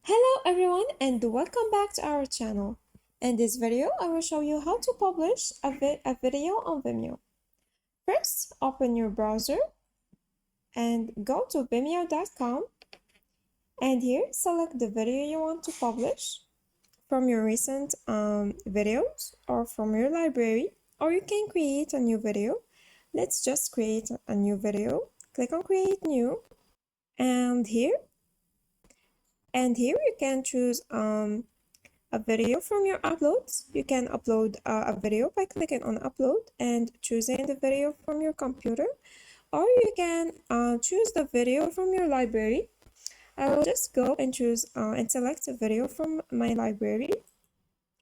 Hello everyone and welcome back to our channel. In this video, I will show you how to publish a video on Vimeo. First, open your browser and go to vimeo.com, and here select the video you want to publish from your recent videos or from your library, or you can create a new video. Let's just create a new video. Click on create new, and here you can choose a video from your uploads. You can upload a video by clicking on upload and choosing the video from your computer, or you can choose the video from your library. I will just go and choose and select a video from my library.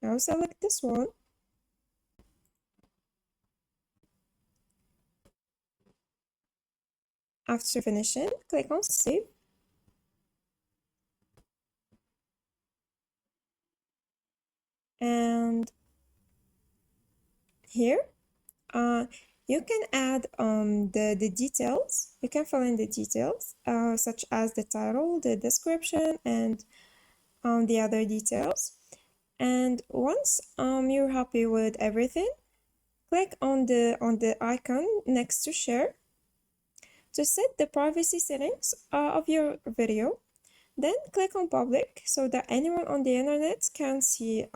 I'll select this one. After finishing, click on save. And here you can add the details. You can fill in the details such as the title, the description, and the other details. And once you're happy with everything, click on the icon next to share to set the privacy settings of your video. Then click on public so that anyone on the internet can see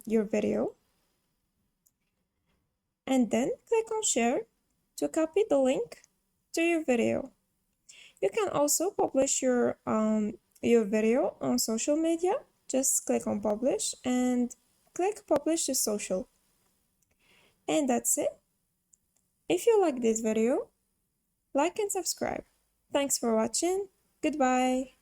your video. And then click on share to copy the link to your video. You can also publish your video on social media. Just click on publish and click publish to social. And that's it. If you like this video, like and subscribe. Thanks for watching. Goodbye.